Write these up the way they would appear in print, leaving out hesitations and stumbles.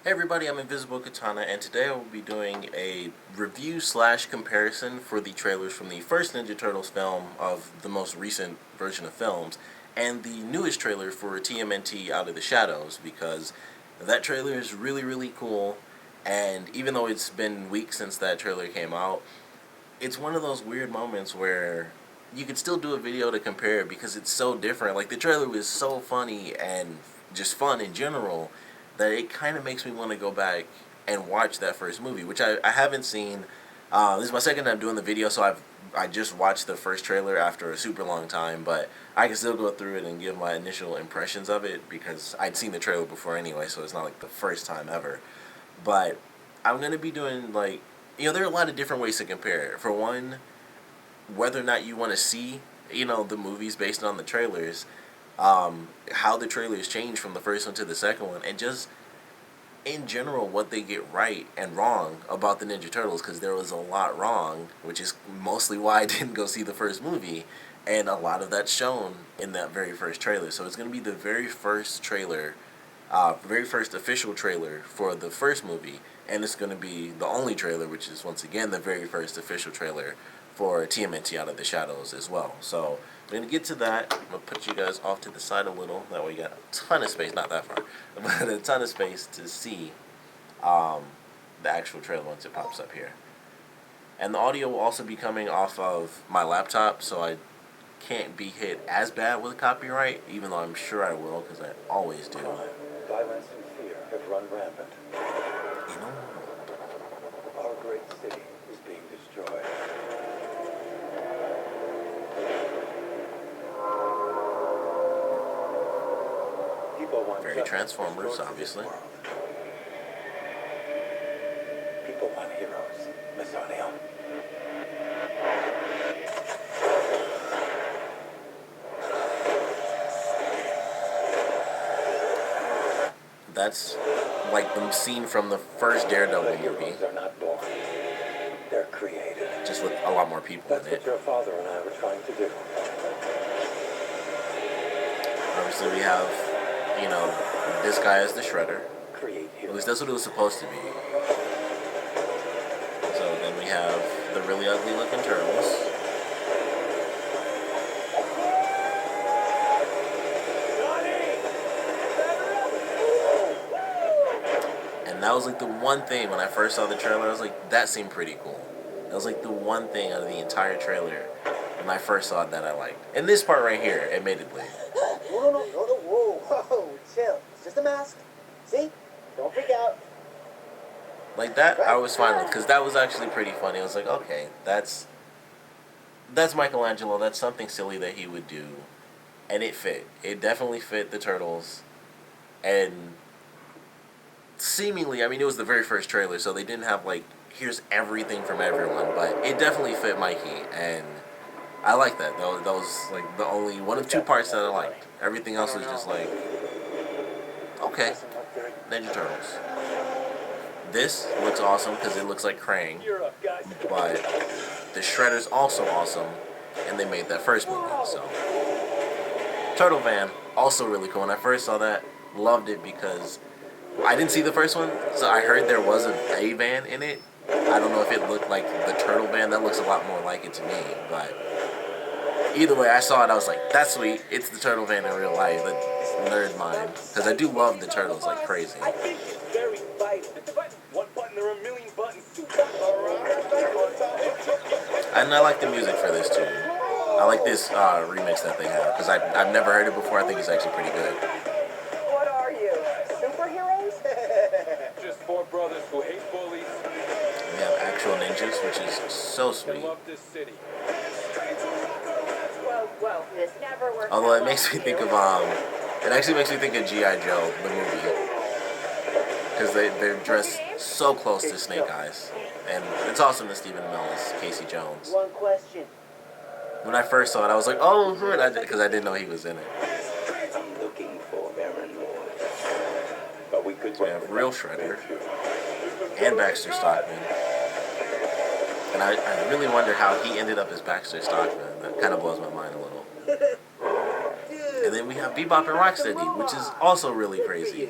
Hey everybody, I'm Invisiblekatana, and today I will be doing a review slash comparison for the trailers from the first Ninja Turtles film of the most recent version of films, and the newest trailer for TMNT Out of the Shadows, because that trailer is really cool, and even though it's been weeks since that trailer came out, it's one of those weird moments where you could still do a video to compare it because it's so different. Like, the trailer was so funny and just fun in general that it kind of makes me want to go back and watch that first movie, which I haven't seen. This is my second time doing the video, so I just watched the first trailer after a super long time, but I can still go through it and give my initial impressions of it because I'd seen the trailer before anyway, so it's not like the first time ever. But I'm going to be doing, like, there are a lot of different ways to compare it. For one, whether or not you want to see, the movies based on the trailers, how the trailers change from the first one to the second one, and just in general what they get right and wrong about the Ninja Turtles, because there was a lot wrong, which is mostly why I didn't go see the first movie, and a lot of that's shown in that very first trailer. So it's going to be the very first trailer, very first official trailer for the first movie, and it's going to be the only trailer, which is once again the very first official trailer for TMNT Out of the Shadows as well. So we're going to get to that. I'm going to put you guys off to the side a little. That way you got a ton of space, not that far, but a ton of space to see the actual trailer once it pops up here. And the audio will also be coming off of my laptop, so I can't be hit as bad with copyright, even though I'm sure I will, because I always do. Violence and fear have run rampant. You know, Our great city is being destroyed. People want very justice Transformers, restored to obviously. this world. People want heroes, Miss O'Neill. That's like the scene from the first Daredevil movie, Heroes are not born. They're created. just with a lot more people That's in what it. your father and I were trying to do. Obviously, we have, this guy as the Shredder. Create At heroes. least that's what it was supposed to be. So then we have the really ugly looking turtles. And that was like the one thing when I first saw the trailer, I was like, that seemed pretty cool. That was like the one thing out of the entire trailer when I first saw it that I liked. And this part right here, admittedly. Whoa, chill. It's just a mask. See? Don't freak out. Like that, I was fine with, because that was actually pretty funny. I was like, okay, that's Michelangelo. That's something silly that he would do, and it fit. It definitely fit the Turtles, and seemingly, I mean, it was the very first trailer, so they didn't have like, here's everything from everyone, but it definitely fit Mikey, and I like that. That was like the only one of two parts that I liked. Everything else was just like, okay, Ninja Turtles. This looks awesome because it looks like Krang, but the Shredder's also awesome, and they made that first movie, so. Turtle Van, also really cool. When I first saw that, loved it because I didn't see the first one, so I heard there was a van in it. I don't know if it looked like the Turtle Van. That looks a lot more like it to me, but either way, I saw it, I was like, that's sweet. It's the Turtle Van in real life. That's nerd mind, because I do love the Turtles like crazy. I think it's very vital. One button, there are a million buttons. And I like the music for this too. I like this remix that they have, because I've never heard it before. I think it's actually pretty good. What are you? Superheroes? Just four brothers who hate bullies We have actual ninjas, which is so and sweet. love this city. Well, this never works. Although it makes me think of it actually makes me think of G.I. Joe, the movie, because they're dressed so close to Snake Eyes, and it's awesome that Stephen Amell is Casey Jones. One question. When I first saw it, I was like, oh, because I didn't know he was in it. I'm looking for errand boys. But we could We have Real Shredder and Baxter Stockman. And I really wonder how he ended up as Baxter Stockman. That kind of blows my mind a little. And then we have Bebop and Rocksteady, which is also really crazy.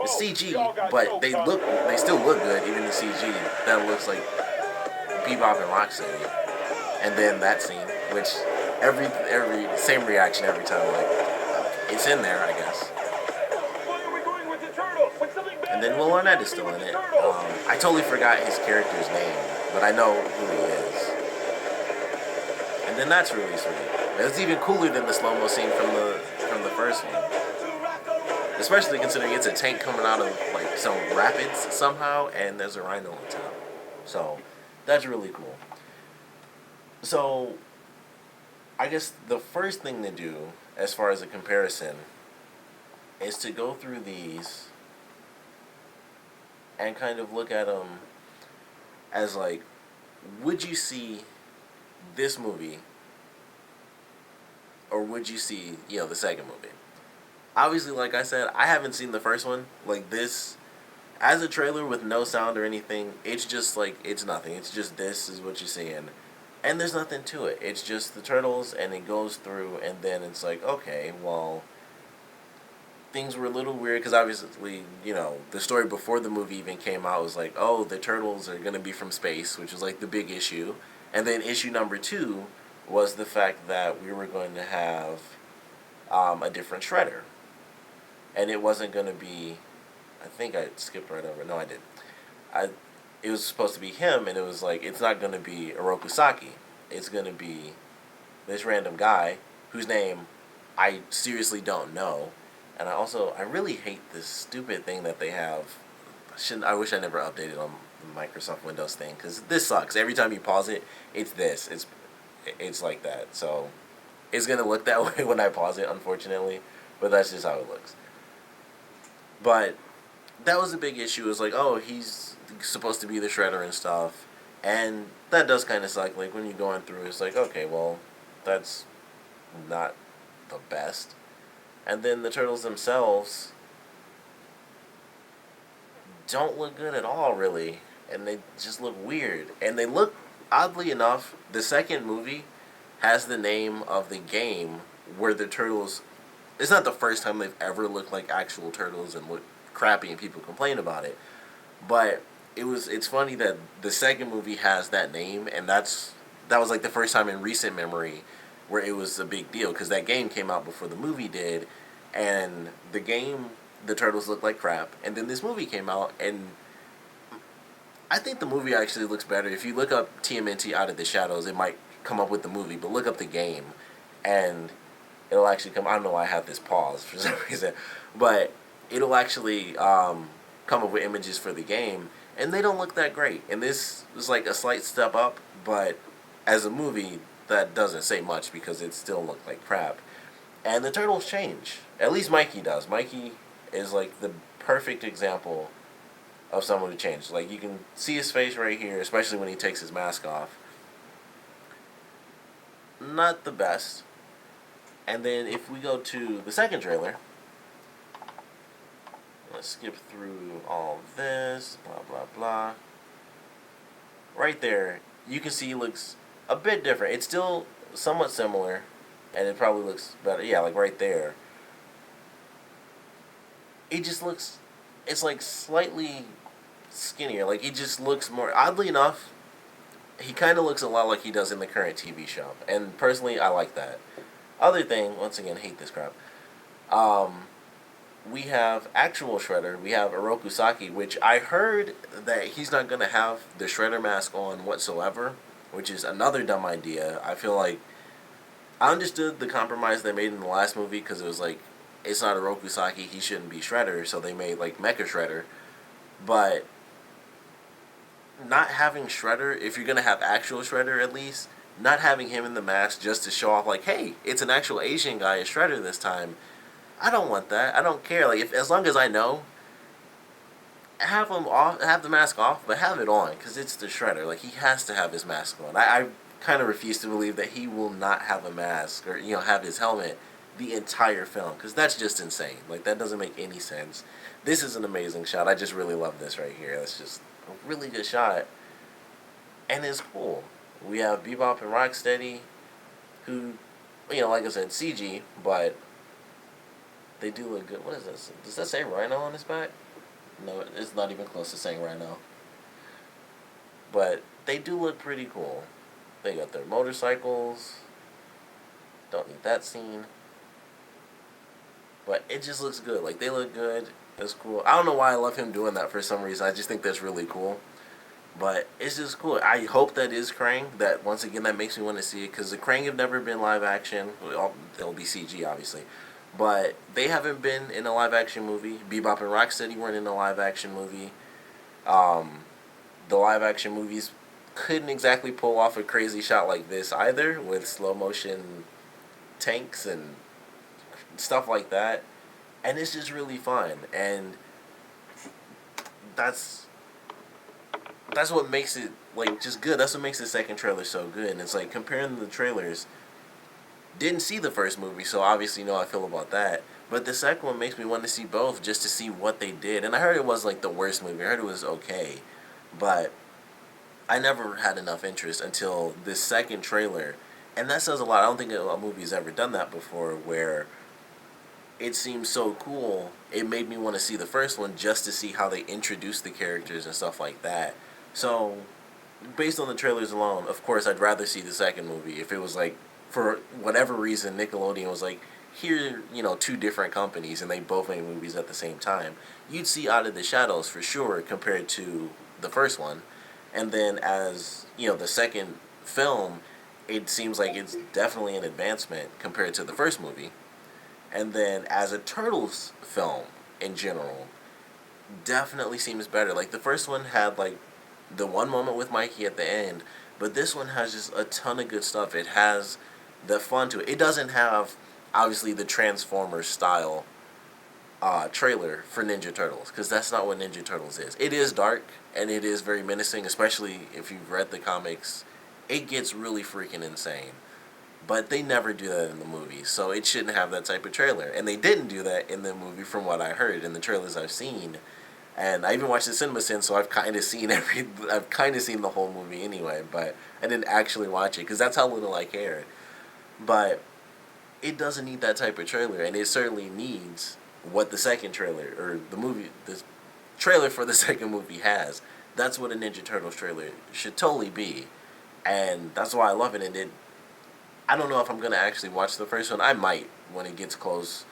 It's CG, but they still look good, even in CG. That looks like Bebop and Rocksteady. And then that scene, which every same reaction every time, like it's in there, I guess. And then Will Arnett is still in it. I totally forgot his character's name, but I know who he is. And then that's really sweet. It's even cooler than the slow-mo scene from the first one. Especially considering it's a tank coming out of like some rapids somehow, and there's a rhino on top. So that's really cool. So I guess the first thing to do, as far as a comparison, is to go through these and kind of look at them as like, would you see this movie, or would you see, the second movie? Obviously, like I said, I haven't seen the first one. Like this, as a trailer with no sound or anything, it's just like, it's nothing. It's just, this is what you're seeing. And there's nothing to it. It's just the turtles, and it goes through, and then it's like, okay, well, things were a little weird, because obviously, the story before the movie even came out was like, oh, the turtles are going to be from space, which was like the big issue. And then issue number 2 was the fact that we were going to have a different Shredder. And it wasn't going to be, I think I skipped right over. No, I didn't. It was supposed to be him, and it was like, it's not going to be Orokusaki. It's going to be this random guy whose name I seriously don't know. And I really hate this stupid thing that they have. I wish I never updated on the Microsoft Windows thing, because this sucks. Every time you pause it, it's this. It's like that. So it's going to look that way when I pause it, unfortunately. But that's just how it looks. But that was a big issue. It was like, oh, he's supposed to be the Shredder and stuff. And that does kind of suck. Like, when you're going through, it's like, okay, well, that's not the best. And then the turtles themselves don't look good at all, really. And they just look weird. And they look, oddly enough, the second movie has the name of the game where the turtles... It's not the first time they've ever looked like actual turtles and look crappy and people complain about it. But it's funny that the second movie has that name, and that was like the first time in recent memory where it was a big deal, because that game came out before the movie did, and the game, the turtles looked like crap, and then this movie came out, and I think the movie actually looks better. If you look up TMNT Out of the Shadows, it might come up with the movie, but look up the game, and it'll actually come. I don't know why I have this pause for some reason, but it'll actually come up with images for the game, and they don't look that great. And this is like a slight step up, but as a movie, that doesn't say much because it still looked like crap. And the turtles change. At least Mikey does. Mikey is like the perfect example of someone who changed. Like, you can see his face right here, especially when he takes his mask off. Not the best. And then if we go to the second trailer, let's skip through all this, blah, blah, blah. Right there, you can see he looks a bit different. It's still somewhat similar, and it probably looks better. Yeah, like right there. It just looks, it's like slightly skinnier. Like, he just looks more, oddly enough, he kind of looks a lot like he does in the current TV show. And personally, I like that. Other thing, once again, hate this crap. We have actual Shredder. We have Orokusaki, which I heard that he's not going to have the Shredder mask on whatsoever, which is another dumb idea. I feel like I understood the compromise they made in the last movie, because it was like, it's not Orokusaki, he shouldn't be Shredder, so they made like Mecha Shredder. But not having Shredder, if you're going to have actual Shredder at least, not having him in the mask just to show off like, hey, it's an actual Asian guy as Shredder this time, I don't want that. I don't care. Like, as long as I know, have him off, have the mask off, but have it on, because it's the Shredder. Like, he has to have his mask on. I kind of refuse to believe that he will not have a mask or, have his helmet the entire film, because that's just insane. Like, that doesn't make any sense. This is an amazing shot. I just really love this right here. It's just a really good shot, and it's cool. We have Bebop and Rocksteady, who, like I said, CG, but they do look good. What is this? Does that say Rhino on his back? No, it's not even close to saying Rhino. But they do look pretty cool. They got their motorcycles. Don't need that scene. But it just looks good. Like, they look good. It's cool. I don't know why I love him doing that for some reason. I just think that's really cool. But it's just cool. I hope that is Krang. That, once again, that makes me want to see it. Because the Krang have never been live action. Well, they'll be CG, obviously. But they haven't been in a live action movie. Bebop and Rocksteady weren't in a live action movie. Um, the live action movies couldn't exactly pull off a crazy shot like this either, with slow motion tanks and stuff like that. And it's just really fun. And that's that's what makes it, like, just good. That's what makes the second trailer so good. And it's like, comparing the trailers, didn't see the first movie, so obviously know how I feel about that. But the second one makes me want to see both, just to see what they did. And I heard it was like the worst movie. I heard it was okay, but I never had enough interest until this second trailer. And that says a lot. I don't think a movie's ever done that before, where it seems so cool. It made me want to see the first one just to see how they introduce the characters and stuff like that. So, based on the trailers alone, of course, I'd rather see the second movie. If it was like, for whatever reason, Nickelodeon was like, here, two different companies and they both made movies at the same time, you'd see Out of the Shadows for sure compared to the first one. And then as, the second film, it seems like it's definitely an advancement compared to the first movie. And then as a Turtles film in general, definitely seems better. Like, the first one had like the one moment with Mikey at the end, but this one has just a ton of good stuff. It has the fun to it. It doesn't have, obviously, the Transformers style trailer for Ninja Turtles, because that's not what Ninja Turtles is. It is dark and it is very menacing, especially if you've read the comics. It gets really freaking insane. But they never do that in the movie, so it shouldn't have that type of trailer. And they didn't do that in the movie, from what I heard in the trailers I've seen. And I even watched the cinema since, so I've kind of seen I've kind of seen the whole movie anyway. But I didn't actually watch it because that's how little I cared. But it doesn't need that type of trailer, and it certainly needs what the second trailer, or the trailer for the second movie has. That's what a Ninja Turtles trailer should totally be, and that's why I love it. And I don't know if I'm gonna actually watch the first one. I might when it gets close,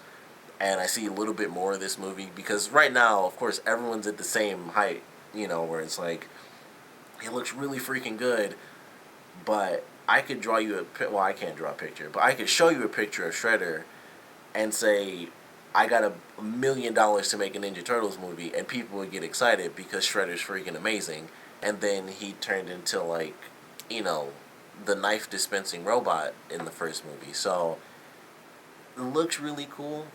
and I see a little bit more of this movie, because right now, of course, everyone's at the same height. Where it's like, it looks really freaking good, but I could draw you well, I can't draw a picture, but I could show you a picture of Shredder and say, I got $1 million to make a Ninja Turtles movie, and people would get excited because Shredder's freaking amazing. And then he turned into, like, the knife dispensing robot in the first movie. So it looks really cool.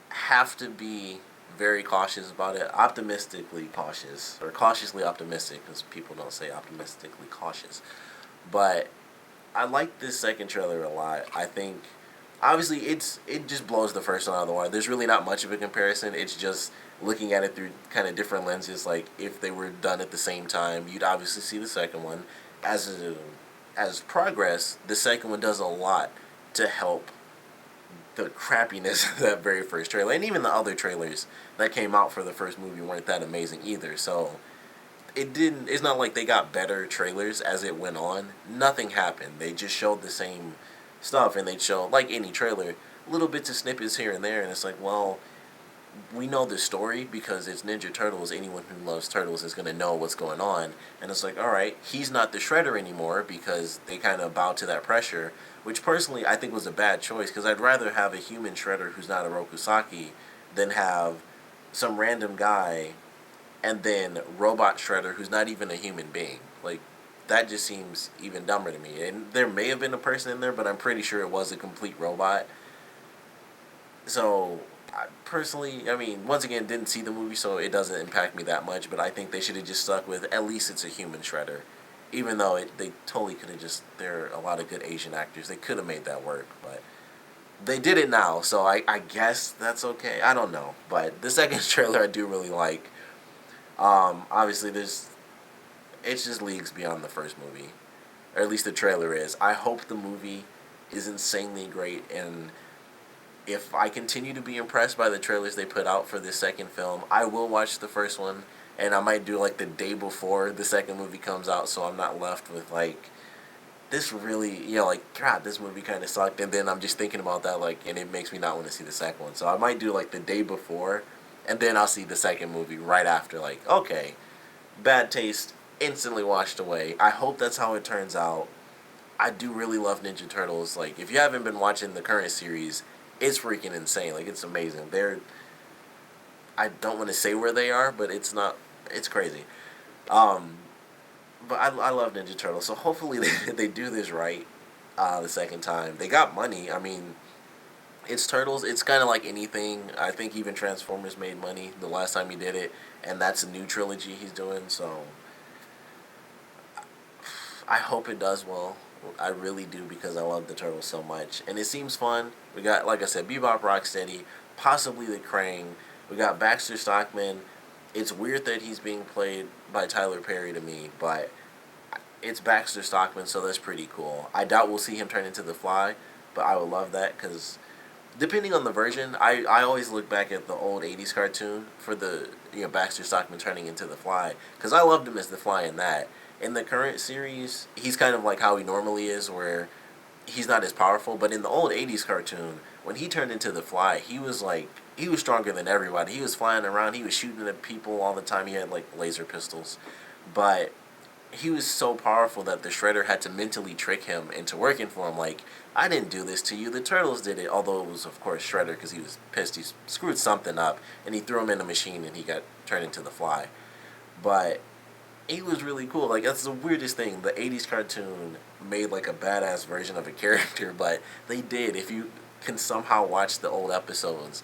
Have to be very cautious about it. Optimistically cautious, or cautiously optimistic, because people don't say optimistically cautious. But I like this second trailer a lot. I think, obviously, it just blows the first one out of the water. There's really not much of a comparison. It's just looking at it through kind of different lenses. Like, if they were done at the same time, you'd obviously see the second one. As progress, the second one does a lot to help the crappiness of that very first trailer. And even the other trailers that came out for the first movie weren't that amazing either. So it's not like they got better trailers as it went on. Nothing happened. They just showed the same stuff, and they'd show, like any trailer, little bits of snippets here and there, and it's like, well, we know the story because it's Ninja Turtles. Anyone who loves Turtles is going to know what's going on. And it's like, alright, he's not the Shredder anymore, because they kind of bowed to that pressure, which personally I think was a bad choice, because I'd rather have a human Shredder who's not a Rokusaki than have some random guy and then robot Shredder who's not even a human being. Like, that just seems even dumber to me. And there may have been a person in there, but I'm pretty sure it was a complete robot. So, personally, I mean, once again, didn't see the movie, so it doesn't impact me that much, but I think they should have just stuck with, at least it's a human Shredder. Even though they totally could have there are a lot of good Asian actors, they could have made that work, but they did it now, so I guess that's okay. I don't know, but the second trailer I do really like. Obviously, it's just leagues beyond the first movie, or at least the trailer is. I hope the movie is insanely great, and if I continue to be impressed by the trailers they put out for this second film, I will watch the first one, and I might do like the day before the second movie comes out, so I'm not left with like this really, like crap, this movie kind of sucked, and then I'm just thinking about that, like, and it makes me not want to see the second one. So I might do like the day before, and then I'll see the second movie right after. Like, okay, bad taste instantly washed away. I hope that's how it turns out. I do really love Ninja Turtles. Like, if you haven't been watching the current series, it's freaking insane. Like, it's amazing. I don't want to say where they are, but it's not. It's crazy. Um, but I love Ninja Turtles. So hopefully they do this right the second time. They got money. I mean, it's Turtles. It's kind of like anything. I think even Transformers made money the last time he did it, and that's a new trilogy he's doing. So I hope it does well. I really do because I love the Turtles so much, and it seems fun. We got, like I said, Bebop, Rocksteady, possibly the Krang. We got Baxter Stockman. It's weird that he's being played by Tyler Perry to me, but it's Baxter Stockman, so that's pretty cool. I doubt we'll see him turn into the Fly, but I would love that because depending on the version, I always look back at the old '80s cartoon for the Baxter Stockman turning into the Fly because I loved him as the Fly in that. In the current series, he's kind of like how he normally is, where he's not as powerful. But in the old '80s cartoon, when he turned into the Fly, he was stronger than everybody. He was flying around. He was shooting at people all the time. He had like laser pistols, but he was so powerful that the Shredder had to mentally trick him into working for him. Like, I didn't do this to you. The Turtles did it. Although it was, of course, Shredder because he was pissed. He screwed something up, and he threw him in a machine, and he got turned into the Fly. But he was really cool. Like, that's the weirdest thing. The '80s cartoon made like a badass version of a character, but they did. If you can somehow watch the old episodes,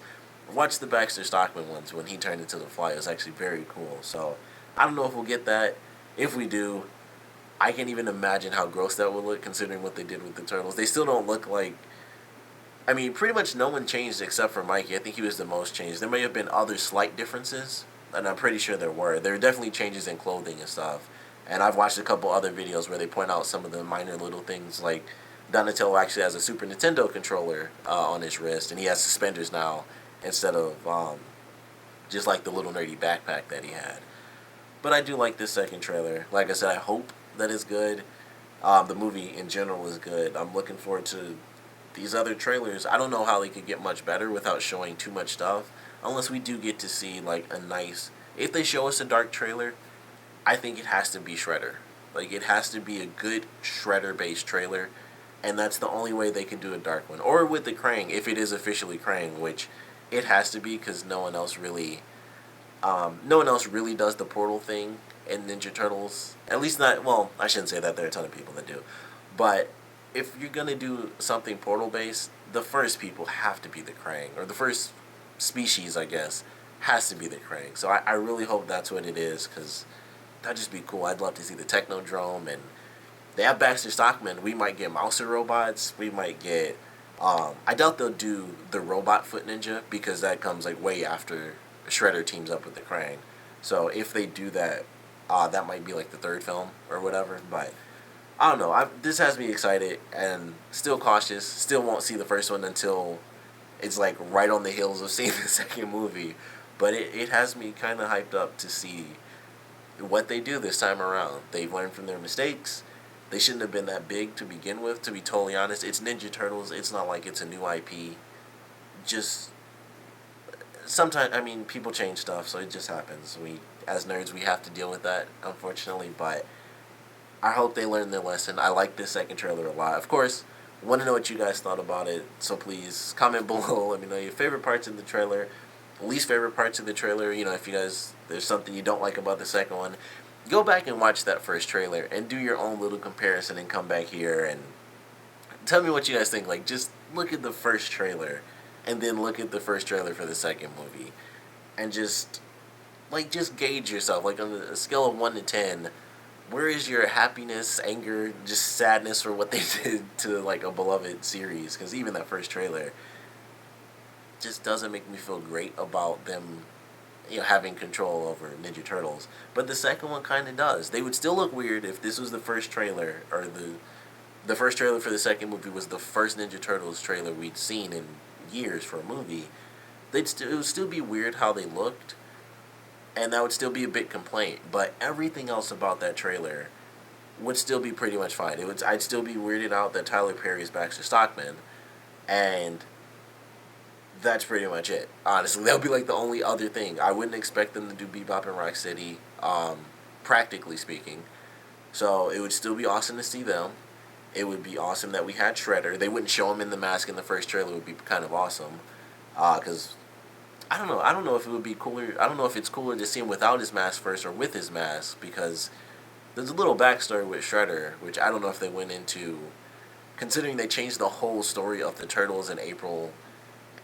watch the Baxter Stockman ones when he turned into the Fly. It was actually very cool. So I don't know if we'll get that. If we do, I can't even imagine how gross that would look considering what they did with the Turtles. They still don't look like. I mean, pretty much no one changed except for Mikey. I think he was the most changed. There may have been other slight differences, and I'm pretty sure there were. There were definitely changes in clothing and stuff. And I've watched a couple other videos where they point out some of the minor little things, like Donatello actually has a Super Nintendo controller on his wrist, and he has suspenders now instead of just like the little nerdy backpack that he had. But I do like this second trailer. Like I said, I hope that it's good. The movie in general is good. I'm looking forward to these other trailers. I don't know how they could get much better without showing too much stuff. Unless we do get to see like a nice. If they show us a dark trailer, I think it has to be Shredder. Like, it has to be a good Shredder-based trailer, and that's the only way they can do a dark one. Or with the Krang, if it is officially Krang, which it has to be because no one else really does the portal thing in Ninja Turtles. At least not. Well, I shouldn't say that. There are a ton of people that do, but if you're gonna do something portal-based, the first people have to be the Krang, or the first species, I guess, has to be the Krang. So I really hope that's what it is because that'd just be cool. I'd love to see the Technodrome, and they have Baxter Stockman. We might get Mouser robots. We might get. I doubt they'll do the robot Foot Ninja because that comes like way after Shredder teams up with the Krang. So if they do that, that might be like the third film or whatever. But I don't know. This has me excited and still cautious. Still won't see the first one until it's like right on the heels of seeing the second movie. But it has me kind of hyped up to see what they do this time around. They've learned from their mistakes. They shouldn't have been that big to begin with, to be totally honest. It's Ninja Turtles. It's not like it's a new IP. Just sometimes, I mean, people change stuff, so it just happens. As nerds, we have to deal with that, unfortunately. But I hope they learn their lesson. I like this second trailer a lot. Of course, want to know what you guys thought about it. So please comment below. Let me know your favorite parts of the trailer, least favorite parts of the trailer. If you guys, there's something you don't like about the second one, go back and watch that first trailer and do your own little comparison and come back here and tell me what you guys think. Like, just look at the first trailer and then look at the first trailer for the second movie and just gauge yourself. Like, on a scale of 1 to 10, where is your happiness, anger, just sadness for what they did to like a beloved series? Because even that first trailer just doesn't make me feel great about them, having control over Ninja Turtles. But the second one kind of does. They would still look weird if this was the first trailer, or the first trailer for the second movie was the first Ninja Turtles trailer we'd seen in years for a movie, it would still be weird how they looked, and that would still be a big complaint. But everything else about that trailer would still be pretty much fine. I'd still be weirded out that Tyler Perry is Baxter Stockman, and that's pretty much it. Honestly, that would be like the only other thing. I wouldn't expect them to do Bebop and Rocksteady, practically speaking. So it would still be awesome to see them. It would be awesome that we had Shredder. They wouldn't show him in the mask in the first trailer. It would be kind of awesome. Because I don't know. I don't know if it would be cooler. I don't know if it's cooler to see him without his mask first or with his mask, because there's a little backstory with Shredder, which I don't know if they went into, considering they changed the whole story of the Turtles in April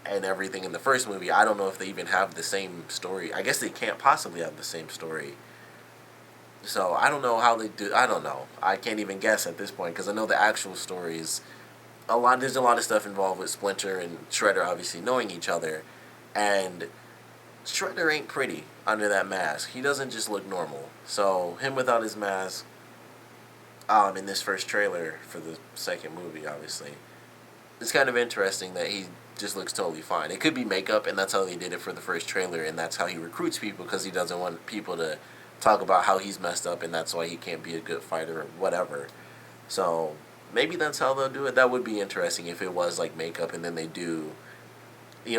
and everything in the first movie. I don't know if they even have the same story. I guess they can't possibly have the same story. So I don't know how they do. I don't know. I can't even guess at this point, because I know the actual stories. There's a lot of stuff involved with Splinter and Shredder obviously knowing each other, and Shredder ain't pretty under that mask. He doesn't just look normal. So him without his mask, in this first trailer for the second movie, obviously, it's kind of interesting that he just looks totally fine. It could be makeup, and that's how they did it for the first trailer, and that's how he recruits people, because he doesn't want people to talk about how he's messed up, and that's why he can't be a good fighter or whatever. So maybe that's how they'll do it. That would be interesting if it was like makeup, and then they do,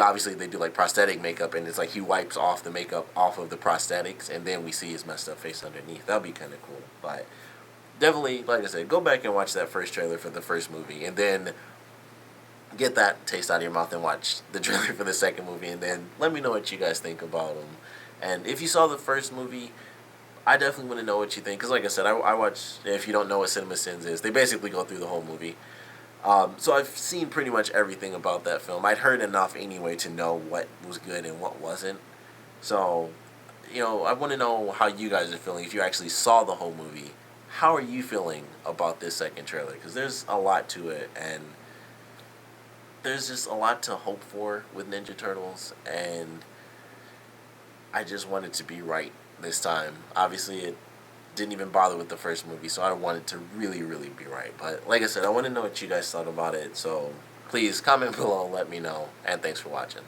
obviously they do like prosthetic makeup, and it's like he wipes off the makeup off of the prosthetics, and then we see his messed up face underneath. That would be kind of cool. But definitely, like I said, go back and watch that first trailer for the first movie, and then get that taste out of your mouth and watch the trailer for the second movie, and then let me know what you guys think about them. And if you saw the first movie, I definitely want to know what you think, because like I said, I watch, if you don't know what Cinema Sins is, they basically go through the whole movie. So I've seen pretty much everything about that film. I'd heard enough anyway to know what was good and what wasn't. So, I want to know how you guys are feeling. If you actually saw the whole movie, how are you feeling about this second trailer? Because there's a lot to it, and there's just a lot to hope for with Ninja Turtles, and I just want it to be right this time. Obviously, it didn't even bother with the first movie, so I want it to really, really be right. But like I said, I want to know what you guys thought about it, so please comment below and let me know, and thanks for watching.